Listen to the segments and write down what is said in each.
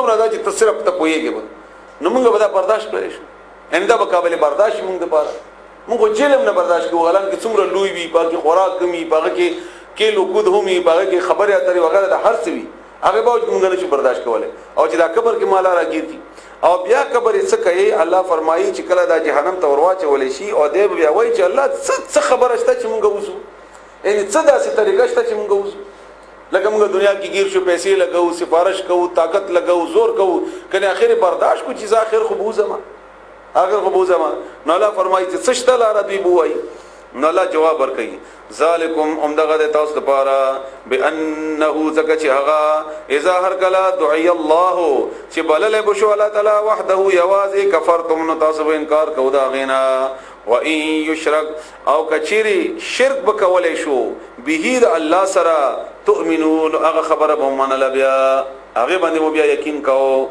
دومره دا چې تصرف ته پوهیږي نو موږ به دا برداشت کړی شو ان دا به قابل برداشت موږ لپاره موږ جلم نه برداشت کوو غلان کې څومره لوی وي باقي خوراک کمی باقي کې کیلو کود همي باقي کې خبره اترې وغیرہ د هر څه وي هغه به موږ نه شو برداشت کولای او چې دا قبر کې مالا راګیږي او بیا قبر یې څه کوي الله فرمایي چې کله دا جهنم ته ورواچول شي او دی بیا وایي چې الله څه خبره شته چې موږ وځو یعنی څه داسې طریقه شته چې موږ وځو لکه موږ دنیا کې گیر شو پیسې لګاو سفارش کوو طاقت لګاو زور کوو کنه اخر برداشت کو چې اخر خبوزما اگر خبوزما نو الله فرمایي چې څه شته لاره دی بوای نو الله جواب ورکړي ذالکم امدغه تاسو لپاره بانه زکه چې هغه اذا هر کلا دعي الله چې بلل بشو الله تعالی وحده یوازې کفرتم نو تاسو انکار کوو دا غینا و ان یشرک او کچری شرک بکولې شو به د الله سره تؤمنون هغه خبره به منل بیا هغه باندې بیا یقین کوو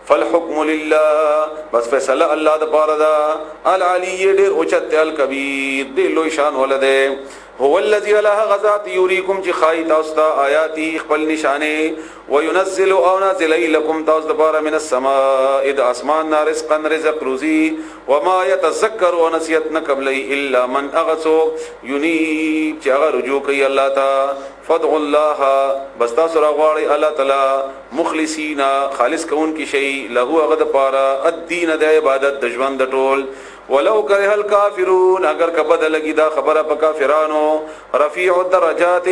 فالحكم لله بس فیصله الله د پاره دا العلی ډیر اوچت الکبیر دی لوی شان ولده هو الذي له غزات يريكم چې خای تاسو ته آیاتی خپل نشانه وينزل او نازل لكم تاسو د پاره من السماء اذ اسمان رزقا رزق روزي وما يتذكر ونسيت قبل الا من اغسو ينيب چې هغه رجوع کوي الله ته فدعوا الله بس تاسو راغواړي الله تعالی مخلصین خالص کون کی شی له هغه د پاره الدين د عبادت د ژوند ټول ولو کرہ الکافرون اگر کبد لگی دا خبره په کافرانو رفیع الدرجات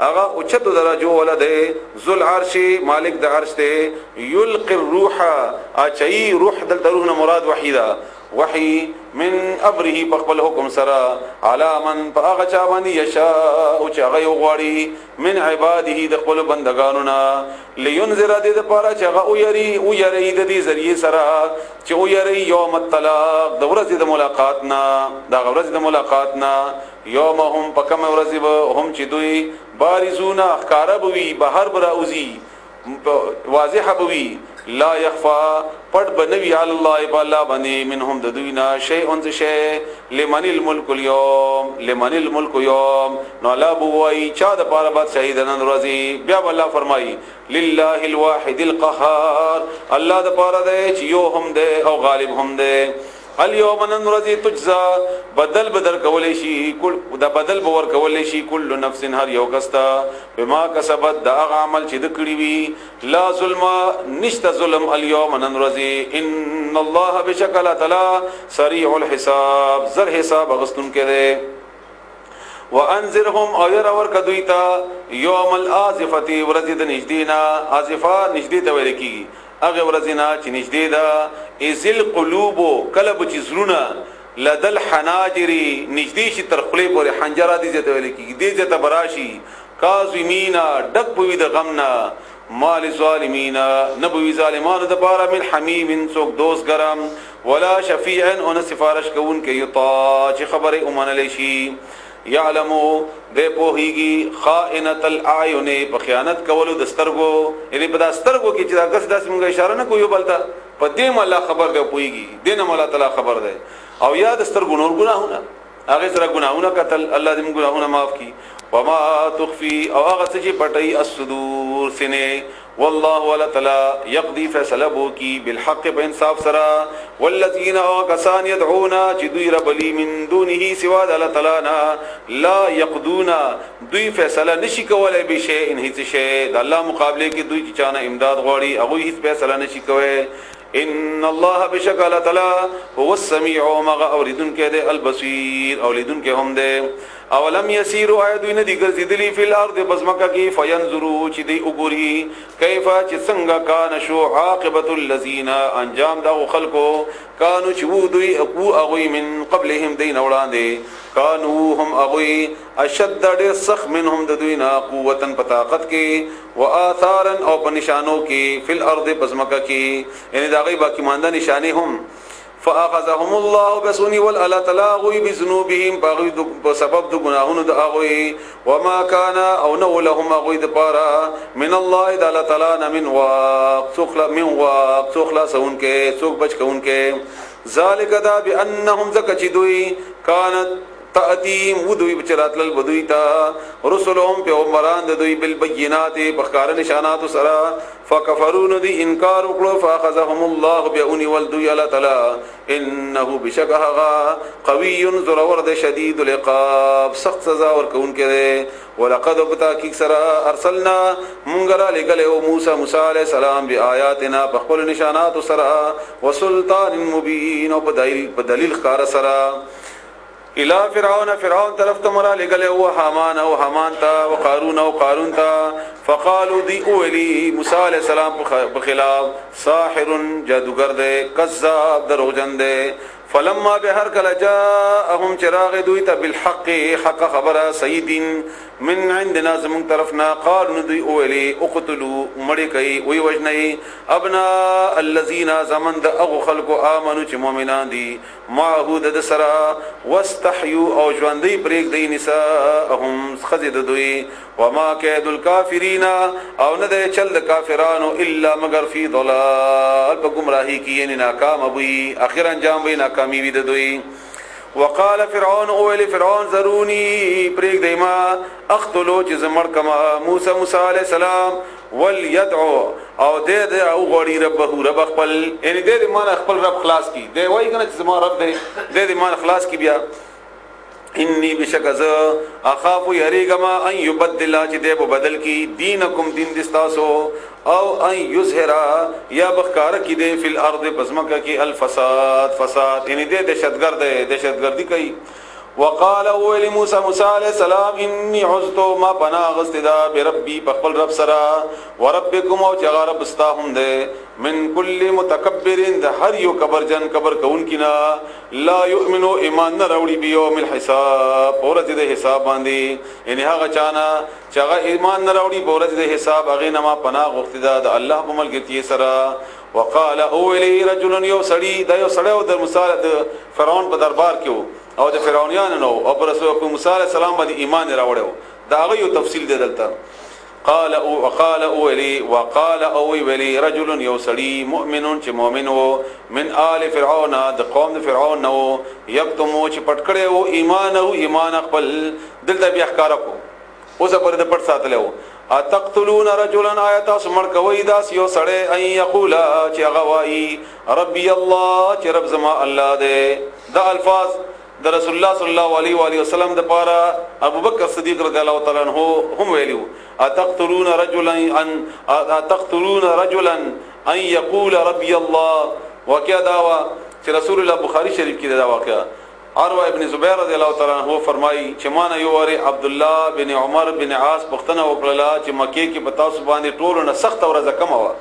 اغا اوچت درجو ولده ذل عرش مالک د عرش ته یلقي الروح اچي روح دل روح مراد وحیدا وحی من امره بخبل حکم سرا علی من فاغ چا باندې یشاء او چا غي غواړي من عباده د خپل بندگانو نا لینذر د پاره چا او یری د دې ذریعہ سرا چې او یری یوم الطلاق د ورځې د ملاقات نا د ورځې د ملاقات نا یومهم پکم ورځې هم چې دوی بارزون اخکاربوی بهر براوزی واضح بوی لا يخفى پټ بنوي علی الله بالله باندې منهم د دوینا شیء شیء لمن الملك اليوم لمن الملك يوم نو لا بوای چا د پاره باد شهید نن ورځي بیا الله فرمایي لله الواحد القهار الله د پاره دی چې یو هم دی او غالب هم دی اليوم ننرضي تجزا بدل کولې شي کل دا بدل باور کولې شي کل نفس هر یو کستا بما کسبت دا عمل چې د کړی وی لا ظلم نشت ظلم اليوم ننرضي ان الله بشکل تعالی سریع الحساب زر حساب غستون کړي وانذرهم اير اور کدویتا یوم الازفه ورځ د نجدینا ازفه نجدی ته ویل کیږي اغه ورزینا چې نږدې دا ازل قلوب قلب چې زړونه لدل حناجری نږدې شي تر خپل پورې حنجره دي ته ویل کیږي دې ته براشي کاظمینا ډک پوي د غمنا مال ظالمینا نبوي ظالمانو د بارا من حمیم څوک دوست ګرم ولا شفیع ان سفارش کوون کې یطا چې خبره اومنل شي یعلمو د پوهیږي خائنۃ الاعین په خیانت کولو د سترګو یعنی په د سترګو کې چې دا غس داس موږ اشاره نه کوو بلته په دې مله خبر دی پوهیږي دینه مولا تعالی خبر دی او یا د سترګو نور ګناهونه هغه سره ګناهونه قتل الله دې موږ ګناهونه معاف کړي وما تخفي او هغه چې پټي الصدور سینه والله ولا تعالی يقضي فیصله کی بالحق بانصاف سرا والذین كسان يدعون جدوی رب لی من دونه سوا الله تعالی لا يقضون دوی فیصله نشي کولای به شی ان هیڅ شی د الله مقابله کې دوی چې چانه امداد غواړي هغه هیڅ فیصله نشي کوي ان الله بشکل تعالی هو السميع مغ اوریدن کې ده البصیر اولیدن کې هم ده اولم یسیروا ایدون دی ګرځیدلی فی الارض بزمکه کې فینظروا چې دی وګوري کیف چې څنګه کان شو عاقبت الذین انجام دا خلقو کانو چې وو دوی او اغوی من قبلهم دین وړاندې کانو هم اغوی اشد ډیر سخت منهم د دوی نا قوتن پطاقت کې واثارا او په نشانو کې فی الارض بزمکه کې یعنی دا غي باقی مانده نشانه هم فاخذهم الله بسني والا تلاغوا بذنوبهم بسبب د گناهونو د اغوي وما كان او نو لهم اغوي د پارا من الله تعالی من وخلصون کې څوک بچ کون کې ذالک دا بانهم زکچدوی كانت تأتیم ودوی بچرات البدویتا رسلهم پیغمبران د دوی بالبینات بخار نشانات سرا فکفرون دی انکار وکړو فاخذهم الله بأني والدوی الله تعالی انه بشکها قوی ذرور د شدید العقاب سخت سزا ورکون کړي ولقد بتاکیک سرا ارسلنا منغرا لګلو موسی علیہ السلام بیااتنا بخل نشانات سرا وسلطان مبین او بدلیل خار سرا الى فرعون طرف تمرا لگلے هو حامان تا وقارون او قارون تا فقالوا دی اولی موسی علیہ السلام بخلاف ساحر جادوگر دے کذاب دروغجن دے فلما بهر کل جاءهم چراغ دویتا بالحق حق خبر سید من عندنا زمون طرفنا قالوا دوی اولی اقتلوا مڑی کئی وی وجنئی ابناء الذين زمن د اغو خلق امنوا چ مؤمنان دی معهود د سرا واستحيوا او ژوندۍ پرېګ دی نساءهم خزید دوی وما كيد الكافرين او نه د چل د کافرانو الا مگر فی ضلال په گمراهی کې نه ناکام وي اخر انجام وي ناکامی وي د دوی وقال فرعون اول فرعون ذروني پرېګ دیما اقتلوا چې زمړ کما موسی علیہ السلام وليدعو او دې او غوړي رب خپل ان دې مان خپل رب خلاص کی دې وای کنه چې زما رب دې مان خلاص کی بیا انی بشکز اخاف یریگما ان یبدل چې دې بدل کی دینکم دین دستاسو او ان یظهر یا بخکار کی دې فی الارض بزمکه کی فساد یعنی دې دهشتګردی کوي وقال اول موسی علیہ السلام انی عذت ما پنا غستدا بربی بخل رب سرا وربکم او چغا رب استاهم دے من کل متکبر د هر یو کبرجن کبر کون کنا لا یؤمنو ایمان نه راوړي بیوم الحساب اورته د حساب باندې یعنی هغه چانا چغا ایمان نه راوړي اورته د حساب هغه نه ما پنا غستدا د الله په ملګرتی سرا وقال اول رجل یو سړی او د موسی فرعون په دربار کې او د فرعونانو نو او پر رسول موسی علیہ السلام باندې ایمان راوړو دا هغه یو تفصیل دی دلته وقال اولي رجل يوسلي مؤمن چې مؤمن وو من آل فرعون د قوم فرعون نو یکتمو چې پټ کړي وو ایمان خپل دلته بیا ښکارا کو اوس پر د پټ ساتلو اتقتلون رجلا آیات سمر کوي داس یو سړی ان یقول چې غوای ربي الله چې رب زما الله دې دا الفاظ د رسول الله صلی الله علیه و آله وسلم د پاره ابو بکر صدیق رضی الله تعالی عنہ هم ویلو اتقتلون رجلا ان يقول ربي الله وکدا چې رسول الله بخاری شریف کې دا واقعا عروه ابن زبیر رضی الله تعالی عنہ فرمایي چې مان یو وری عبد الله بن عمر بن عاص پختنه وکړه چې مکه کې پتا سو باندې ټولو نه سخت ورځ کم و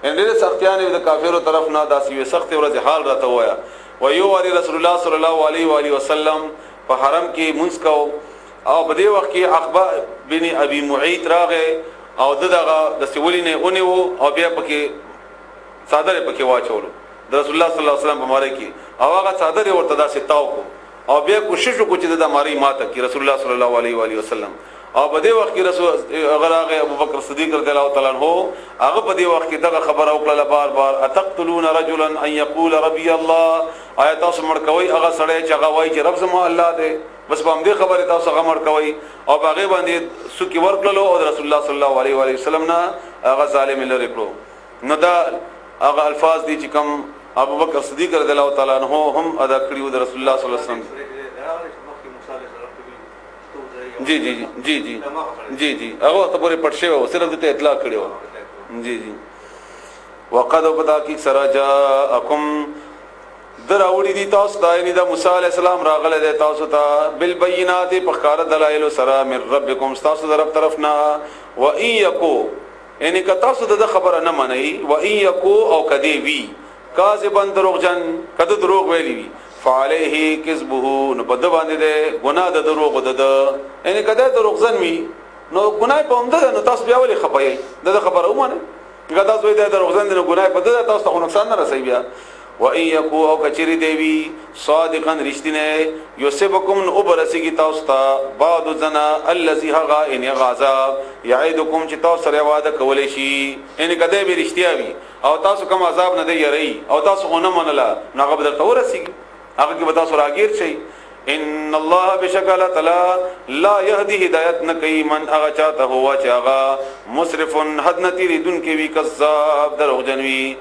ان دې سختیانه د کافرو طرف نه داسې سخت ورځ حال راته وایا و یو وری رسول الله صلی الله علیه و آله وسلم په حرم کې منځ کو او په دې وخت کې عقبه بن ابي معيط راغه او دغه د سولینه اونې وو او بیا پکې صادره پکې واچولو د رسول الله صلی الله علیه وسلم په ماره کې او هغه صادره ورته داسې تاو کو او بیا کوشش وکړي چې د ماری ماته کې رسول الله صلی الله علیه و آله وسلم او په دې وخت کې رسول غراغه ابو بکر صدیق رضی الله تعالی عنہ هغه په دې وخت کې دغه خبر او کړه بار اتقتلون رجلا ان يقول ربي الله آیات تاسو مړ کوي هغه سړی چې هغه وایي چې رب زما الله دې بس په دې خبره تاسو هغه مړ کوي او هغه باندې سکی ورکړلو او رسول الله صلی الله علیه و آله وسلم نه هغه ظالم لري کړو نو دا هغه الفاظ دي چې کوم ابو بکر صدیق رضی الله تعالی عنہ هم ادا کړیو د رسول الله صلی الله علیه وسلم جی هغه ته پورې پټ شوی او صرف ته اطلاع کړو جی وقد بدا کی سراجاکم دراوړي دي تاسو ته ان د موسی علی السلام راغله د تاسو ته بالبينات بخار دلائل سرا من ربکم تاسو در طرفنا و ان یکو ان ک تاسو د خبره نه منئ و ان یکو او کدی وی کاذبن دروغجن کده دروغ ویلی وی فعليه كذبه نو بد باندې ده ګناه د دروغ ده ان کده دروغجن وی نو ګناه په همده نو تاسو بیا ولې خپای د خبره ومنه کدا زوی د دروغجن د ګناه په ده تاسو ته نقصان نه رسي بیا و ان یکو او کچری دیوی صادقا رشتنه یوسبکم ابرسی کی تاسو ته بعد زنا الذي هغا ان غازا یعیدکم چې تاسو سره وعده کولې شي ان کده به رښتیا وي او تاسو کوم عذاب نه دی یری او تاسو غونه منله نغه بدل تورسی هغه کې به تاسو راګیر شي ان الله بشکل تعالی لا يهدي هدایت نکي من اغا چاته هوا چاغا مسرف حد نتیری دن کی وی کذاب دروغجن وی